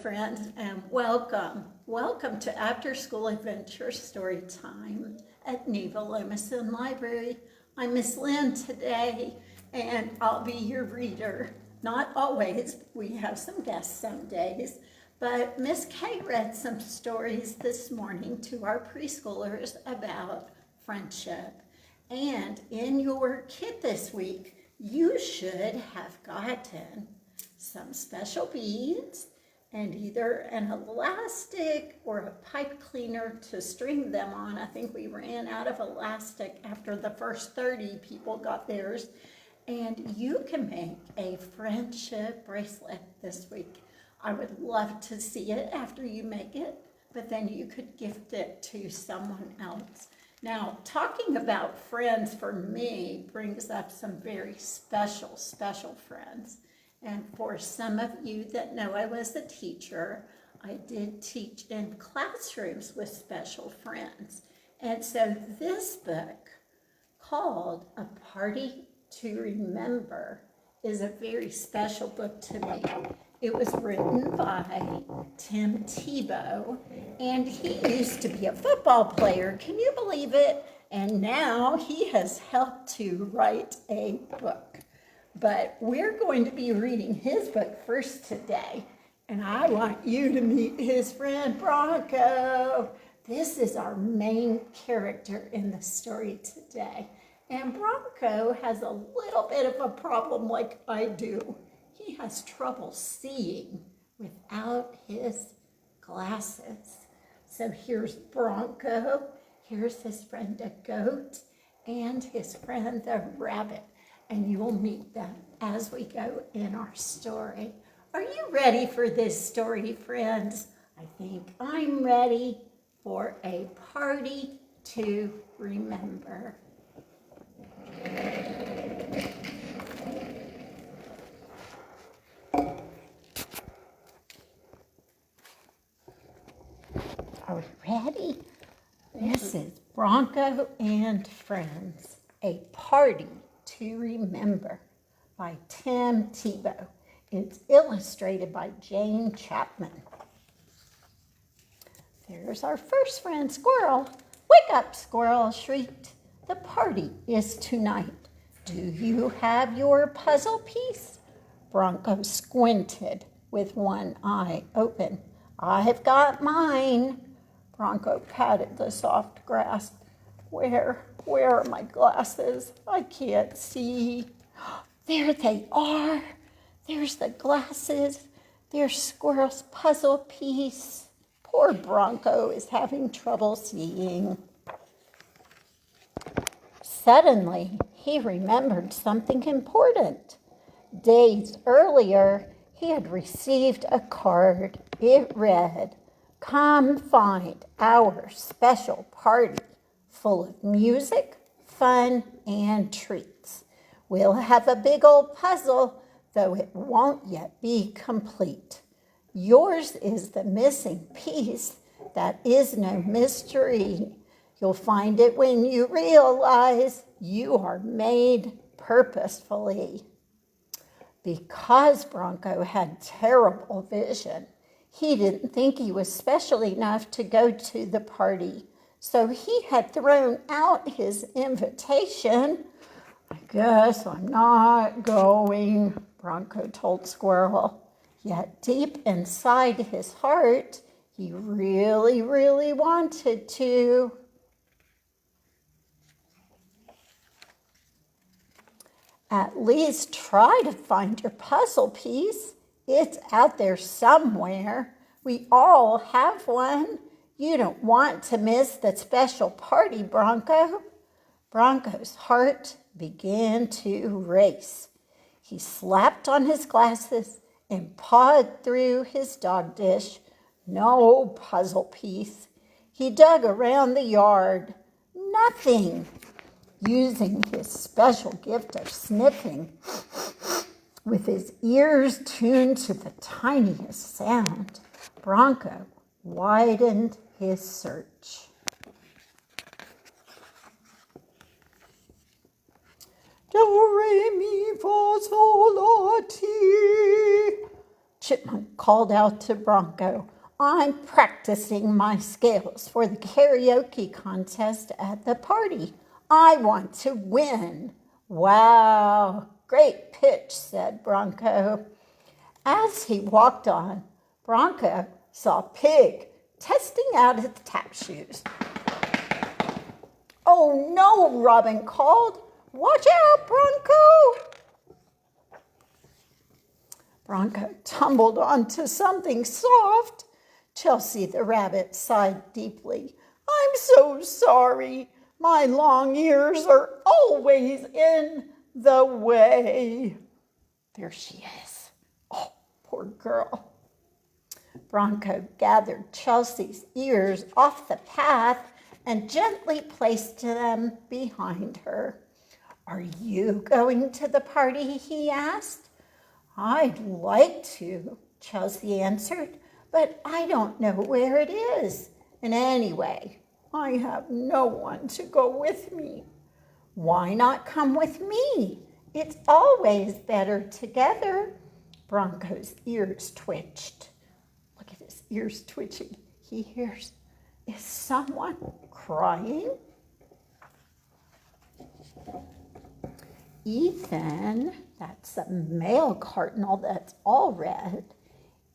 friends, and welcome. Welcome to After School Adventure Story Time at Neva Lomason Library. I'm Miss Lynn today, and I'll be your reader. Not always, we have some guests some days, but Miss Kay read some stories this morning to our preschoolers about friendship. And in your kit this week, you should have gotten some special beads and either an elastic or a pipe cleaner to string them on. I think we ran out of elastic after the first 30 people got theirs. And you can make a friendship bracelet this week. I would love to see it after you make it, but then you could gift it to someone else. Now, talking about friends for me brings up some very special friends. And for some of you that know I was a teacher, I did teach in classrooms with special friends. And so this book, called A Party to Remember, is a very special book to me. It was written by Tim Tebow, and he used to be a football player. Can you believe it? And now he has helped to write a book. But we're going to be reading his book first today, and I want you to meet his friend Bronco. This is our main character in the story today. And Bronco has a little bit of a problem like I do. He has trouble seeing without his glasses. So here's Bronco, here's his friend the goat, and his friend the rabbit. And you will meet them as we go in our story. Are you ready for this story, friends? I think I'm ready for a party to remember. Are we ready? This is Bronco and Friends, a party to remember by Tim Tebow. It's illustrated by Jane Chapman. There's our first friend, Squirrel. Wake up, Squirrel shrieked. The party is tonight. Do you have your puzzle piece? Bronco squinted with one eye open. I've got mine. Bronco patted the soft grass. Where are my glasses? I can't see. There they are. There's the glasses. There's Squirrel's puzzle piece. Poor Bronco is having trouble seeing. Suddenly, he remembered something important. Days earlier, he had received a card. It read, "Come find our special party, full of music, fun, and treats. We'll have a big old puzzle, though it won't yet be complete. Yours is the missing piece. That is no mystery. You'll find it when you realize you are made purposefully." Because Bronco had terrible vision, he didn't think he was special enough to go to the party. So he had thrown out his invitation. I guess I'm not going, Bronco told Squirrel. Yet deep inside his heart, he really wanted to. At least try to find your puzzle piece. It's out there somewhere. We all have one. You don't want to miss the special party, Bronco. Bronco's heart began to race. He slapped on his glasses and pawed through his dog dish. No puzzle piece. He dug around the yard. Nothing. Using his special gift of sniffing, with his ears tuned to the tiniest sound, Bronco widened his search. Do, re, mi, fa, sol, la, ti. Chipmunk called out to Bronco, I'm practicing my scales for the karaoke contest at the party. I want to win. Wow, great pitch, said Bronco. As he walked on, Bronco saw Pig testing out his tap shoes. Oh no, Robin called. Watch out, Bronco! Bronco tumbled onto something soft. Chelsea the rabbit sighed deeply. I'm so sorry. My long ears are always in the way. There she is. Oh, poor girl. Bronco gathered Chelsea's ears off the path and gently placed them behind her. Are you going to the party? He asked. I'd like to, Chelsea answered, but I don't know where it is. And anyway, I have no one to go with me. Why not come with me? It's always better together. Bronco's ears twitched. Look at his ears twitching. He hears, is someone crying? Ethan, that's a male cardinal that's all red.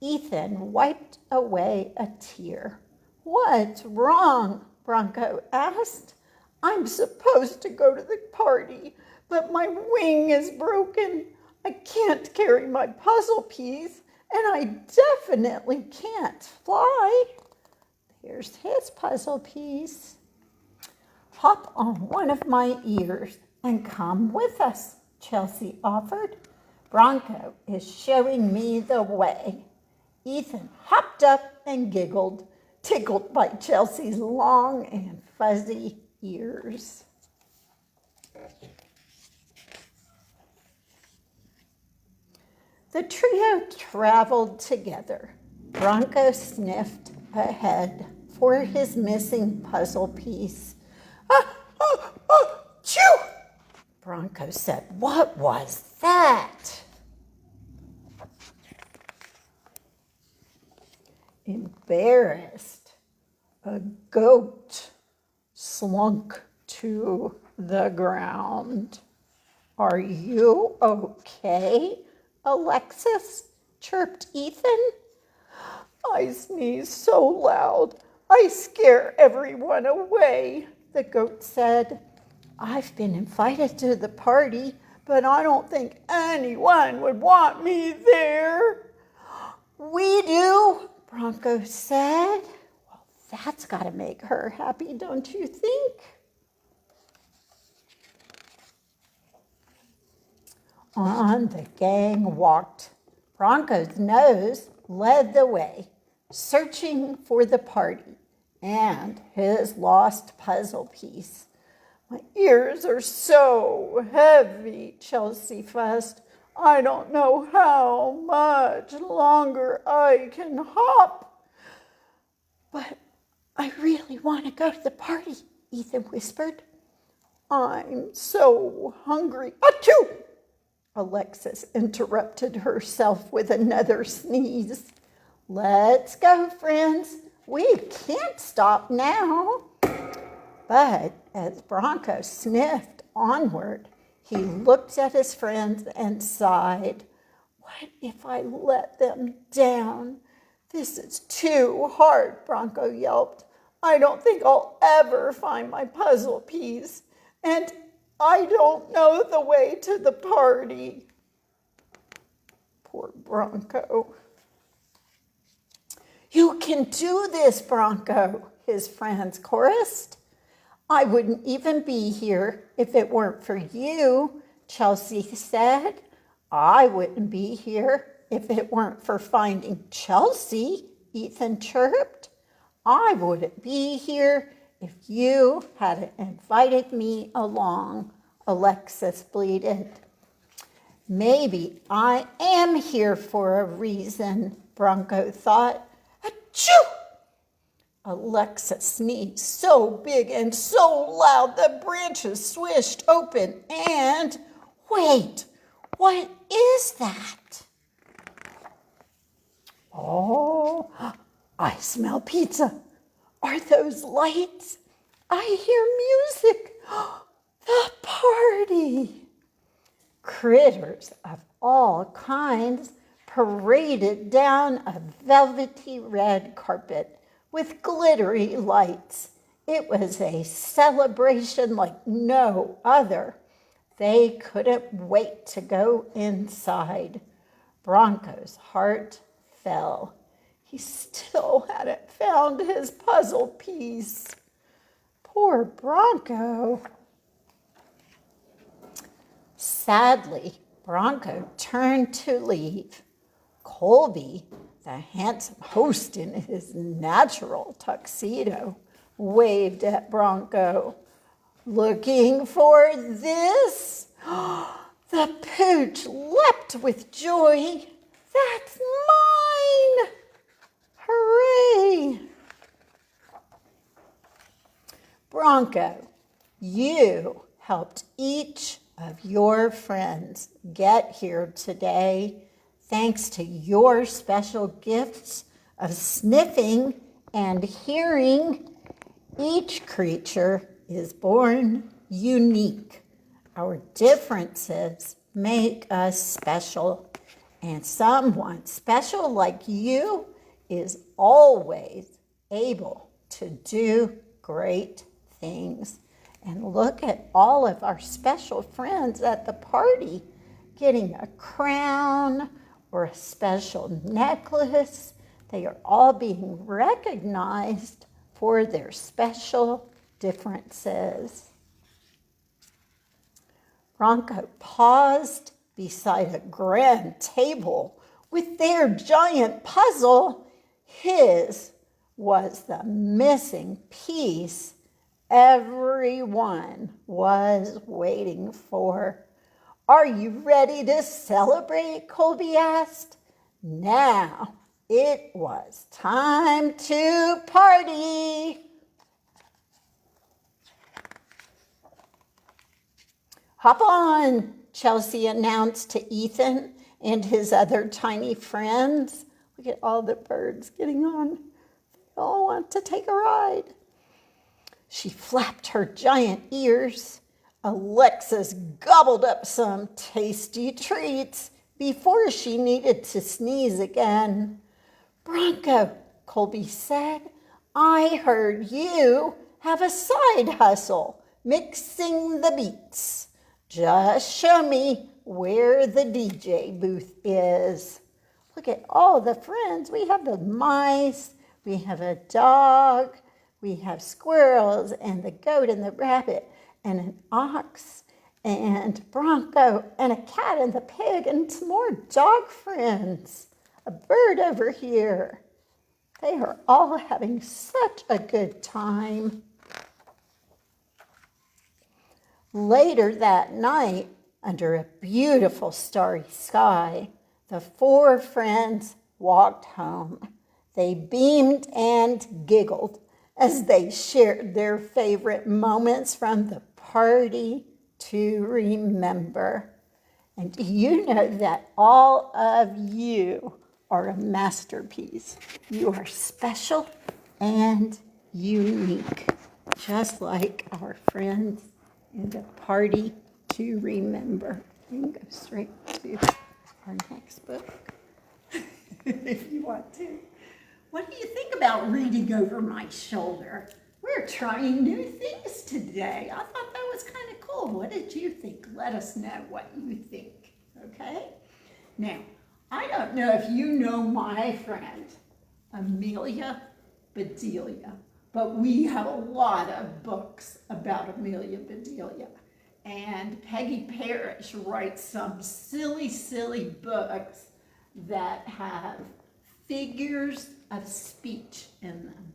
Ethan wiped away a tear. What's wrong? Bronco asked. I'm supposed to go to the party, but my wing is broken. I can't carry my puzzle piece, and I definitely can't fly. Here's his puzzle piece. Hop on one of my ears and come with us, Chelsea offered. Bronco is showing me the way. Ethan hopped up and giggled, tickled by Chelsea's long and fuzzy ears. The trio traveled together. Bronco sniffed ahead for his missing puzzle piece. Chew! Bronco said, what was that? Embarrassed, a goat slunk to the ground. Are you okay, Alexis? Chirped Ethan. I sneeze so loud, I scare everyone away, the goat said. I've been invited to the party, but I don't think anyone would want me there. We do, Bronco said. Well, that's got to make her happy, don't you think? On the gang walked. Bronco's nose led the way, searching for the party and his lost puzzle piece. My ears are so heavy, Chelsea fussed. I don't know how much longer I can hop. But I really want to go to the party, Ethan whispered. I'm so hungry. Achoo! Alexis interrupted herself with another sneeze. Let's go, friends. We can't stop now. But as Bronco sniffed onward, he looked at his friends and sighed. What if I let them down? This is too hard, Bronco yelped. I don't think I'll ever find my puzzle piece, and I don't know the way to the party. Poor Bronco. You can do this, Bronco, his friends chorused. I wouldn't even be here if it weren't for you, Chelsea said. I wouldn't be here if it weren't for finding Chelsea, Ethan chirped. I wouldn't be here if you hadn't invited me along, Alexis bleated. Maybe I am here for a reason, Bronco thought. Achoo! Alexis sneezed so big and so loud the branches swished open and... Wait, what is that? Oh, I smell pizza. Are those lights? I hear music. The party. Critters of all kinds paraded down a velvety red carpet with glittery lights. It was a celebration like no other. They couldn't wait to go inside. Bronco's heart fell. He still hadn't found his puzzle piece. Poor Bronco. Sadly, Bronco turned to leave. Colby, the handsome host in his natural tuxedo, waved at Bronco. Looking for this? The pooch leapt with joy. That's mine! Hooray! Bronco, you helped each of your friends get here today thanks to your special gifts of sniffing and hearing. Each creature is born unique. Our differences make us special, and someone special like you is always able to do great things. And look at all of our special friends at the party getting a crown or a special necklace. They are all being recognized for their special differences. Bronco paused beside a grand table with their giant puzzle. His was the missing piece everyone was waiting for. Are you ready to celebrate? Colby asked. Now it was time to party. Hop on, Chelsea announced to Ethan and his other tiny friends. Look at all the birds getting on. They all want to take a ride. She flapped her giant ears. Alexis gobbled up some tasty treats before she needed to sneeze again. Bronco, Colby said, I heard you have a side hustle, mixing the beats. Just show me where the DJ booth is. Look at all the friends. We have the mice, we have a dog, we have squirrels and the goat and the rabbit and an ox and Bronco and a cat and the pig and some more dog friends. A bird over here. They are all having such a good time. Later that night, under a beautiful starry sky, the four friends walked home. They beamed and giggled as they shared their favorite moments from the party to remember. And do you know that all of you are a masterpiece? You are special and unique, just like our friends in the party to remember. We can go straight to our next book if you want to. What do you think about reading over my shoulder? We're trying new things today. I thought that was kind of cool. What did you think? Let us know what you think, okay? Now, I don't know if you know my friend, Amelia Bedelia, but we have a lot of books about Amelia Bedelia. And Peggy Parrish writes some silly, silly books that have figures of speech in them.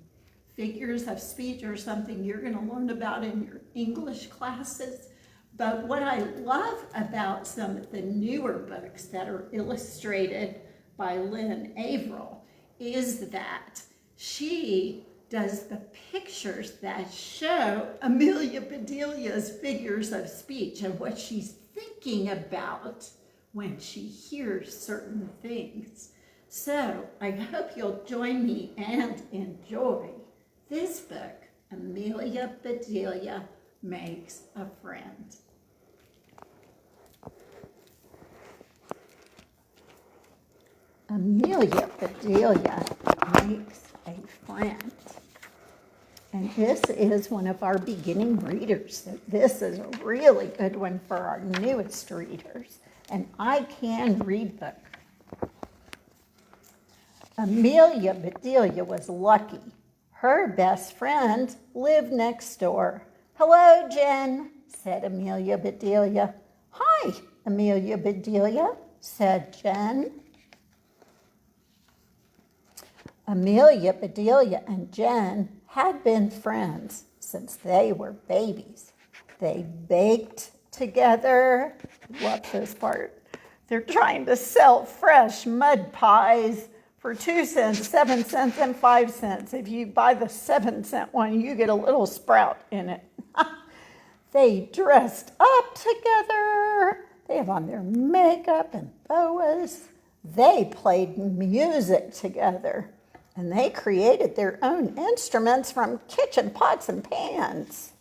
Figures of speech are something you're going to learn about in your English classes. But what I love about some of the newer books that are illustrated by Lynn Averill is that she does the pictures that show Amelia Bedelia's figures of speech and what she's thinking about when she hears certain things. So I hope you'll join me and enjoy this book, Amelia Bedelia Makes a Friend. Amelia Bedelia Makes a Friend. And this is one of our beginning readers. So this is a really good one for our newest readers. And I can read book. Amelia Bedelia was lucky. Her best friend lived next door. "Hello, Jen," said Amelia Bedelia. "Hi, Amelia Bedelia," said Jen. Amelia Bedelia and Jen had been friends since they were babies. They baked together. Love this part. They're trying to sell fresh mud pies for 2 cents, 7 cents, and 5 cents. If you buy the 7-cent one, you get a little sprout in it. They dressed up together. They have on their makeup and boas. They played music together. And they created their own instruments from kitchen pots and pans.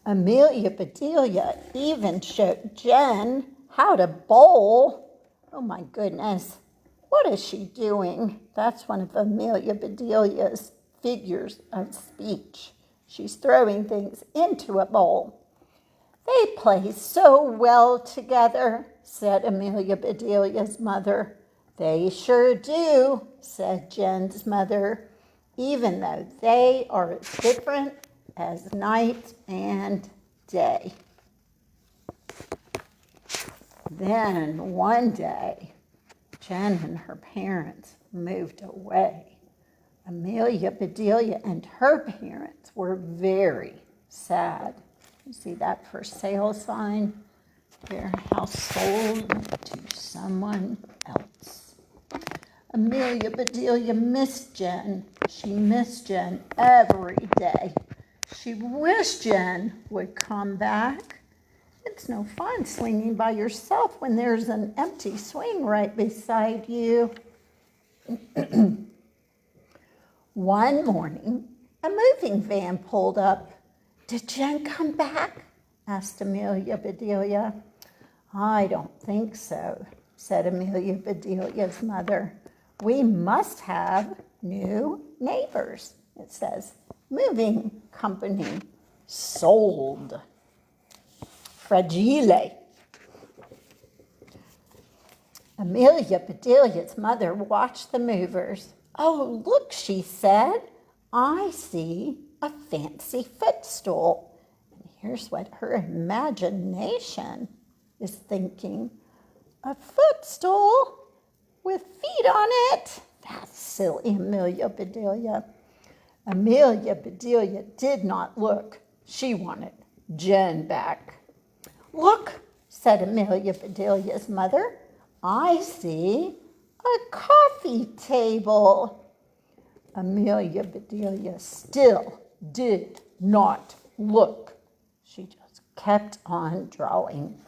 Amelia Bedelia even showed Jen how to bowl. Oh my goodness, what is she doing? That's one of Amelia Bedelia's figures of speech. She's throwing things into a bowl. "They play so well together," said Amelia Bedelia's mother. "They sure do," said Jen's mother, "even though they are as different as night and day." Then one day, Jen and her parents moved away. Amelia Bedelia and her parents were very sad. You see that for sale sign? Their house sold to someone else. Amelia Bedelia missed Jen. She missed Jen every day. She wished Jen would come back. It's no fun swinging by yourself when there's an empty swing right beside you. One morning, a moving van pulled up. "Did Jen come back?" asked Amelia Bedelia. "I don't think so," said Amelia Bedelia's mother. "We must have new neighbors." It says, "Moving company sold." Fragile. Amelia Bedelia's mother watched the movers. "Oh, look," she said. "I see a fancy footstool." And here's what her imagination is thinking. "A footstool with feet on it? That's silly, Amelia Bedelia." Amelia Bedelia did not look. She wanted Jen back. "Look," said Amelia Bedelia's mother. "I see a coffee table." Amelia Bedelia still did not look. She just kept on drawing.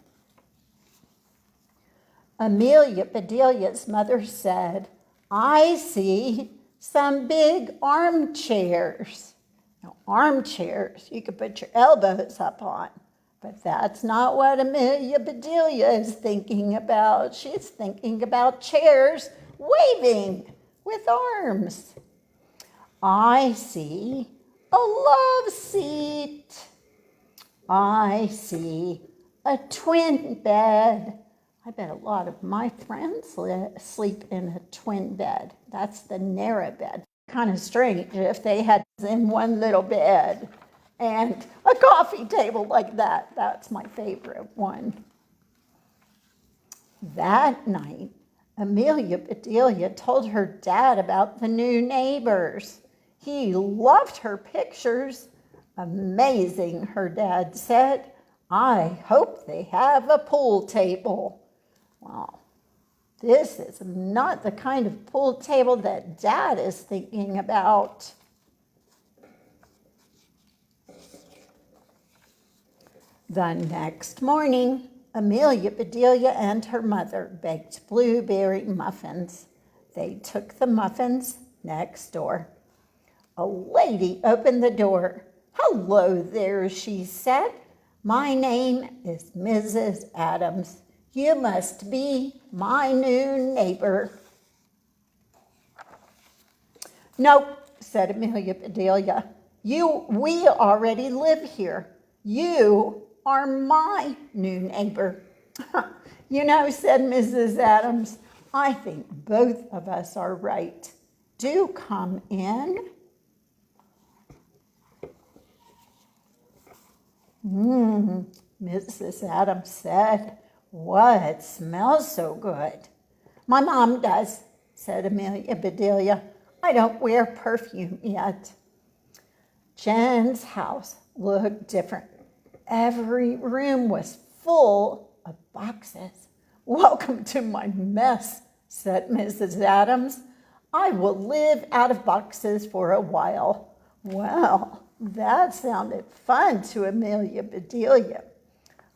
Amelia Bedelia's mother said, "I see some big armchairs." Now, armchairs you could put your elbows up on, but that's not what Amelia Bedelia is thinking about. She's thinking about chairs waving with arms. "I see a love seat. I see a twin bed." I bet a lot of my friends sleep in a twin bed. That's the narrow bed. Kind of strange if they had in one little bed. And a coffee table like that. That's my favorite one. That night, Amelia Bedelia told her dad about the new neighbors. He loved her pictures. "Amazing," her dad said. "I hope they have a pool table." Well, this is not the kind of pool table that Dad is thinking about. The next morning, Amelia Bedelia and her mother baked blueberry muffins. They took the muffins next door. A lady opened the door. "Hello there," she said. "My name is Mrs. Adams. You must be my new neighbor." "Nope," said Amelia Bedelia. We already live here. You are my new neighbor." "You know," said Mrs. Adams, "I think both of us are right. Do come in." Mrs. Adams said, "What smells so good?" "My mom does," said Amelia Bedelia. "I don't wear perfume yet." Jen's house looked different. Every room was full of boxes. "Welcome to my mess," said Mrs. Adams. "I will live out of boxes for a while." Well, that sounded fun to Amelia Bedelia.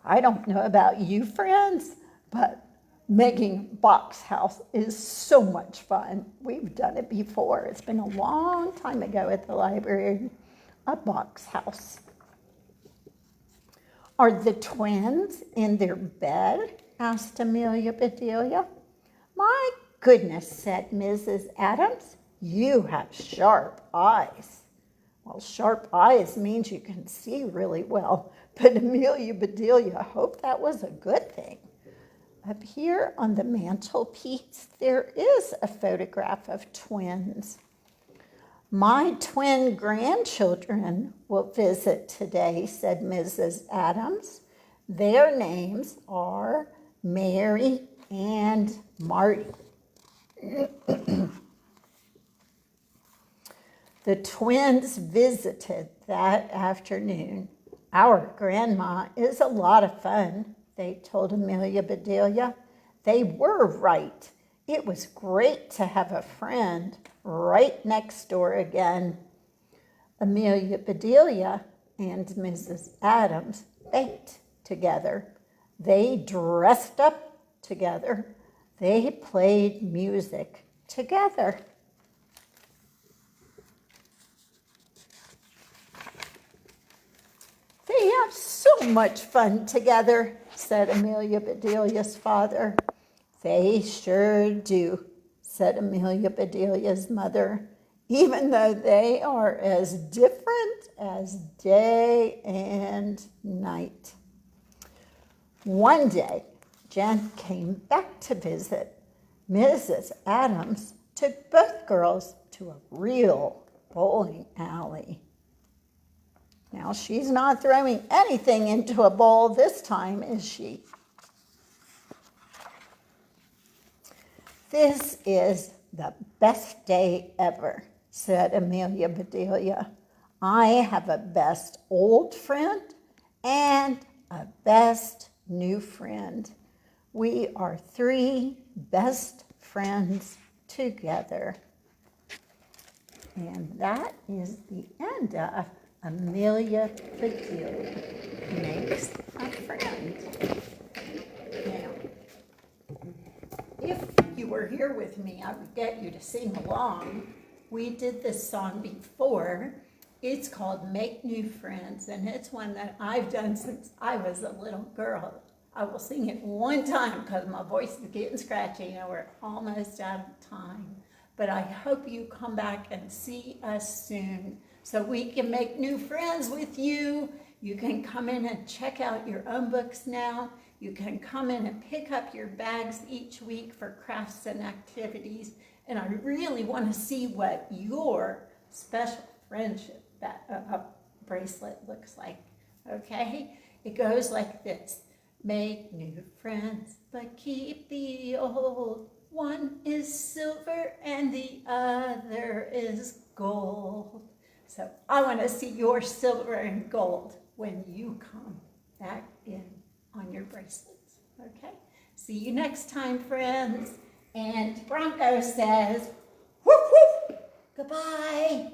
I don't know about you, friends, but making a box house is so much fun. We've done it before. It's been a long time ago at the library. A box house. "Are the twins in their bed?" asked Amelia Bedelia. "My goodness," said Mrs. Adams, "you have sharp eyes." Well, sharp eyes means you can see really well, but Amelia Bedelia hoped that was a good thing. Up here on the mantelpiece, there is a photograph of twins. "My twin grandchildren will visit today," said Mrs. Adams. "Their names are Mary and Marty." The twins visited that afternoon. "Our grandma is a lot of fun," they told Amelia Bedelia. They were right. It was great to have a friend right next door again. Amelia Bedelia and Mrs. Adams baked together. They dressed up together. They played music together. "They have so much fun together," said Amelia Bedelia's father. "They sure do," said Amelia Bedelia's mother, "even though they are as different as day and night." One day, Jen came back to visit. Mrs. Adams took both girls to a real bowling alley. Now, she's not throwing anything into a bowl this time, is she? "This is the best day ever," said Amelia Bedelia. "I have a best old friend and a best new friend. We are 3 best friends together." And that is the end of Amelia Bedelia Makes a Friend. Now, if you were here with me, I would get you to sing along. We did this song before. It's called Make New Friends, and it's one that I've done since I was a little girl. I will sing it one time because my voice is getting scratchy and we're almost out of time. But I hope you come back and see us soon so we can make new friends with you. You can come in and check out your own books now. You can come in and pick up your bags each week for crafts and activities. And I really want to see what your special friendship bracelet looks like. Okay? It goes like this. Make new friends, but keep the old. One is silver and the other is gold. So I want to see your silver and gold when you come back in on your bracelets. Okay? See you next time, friends. And Bronco says, whoop, whoop. Goodbye.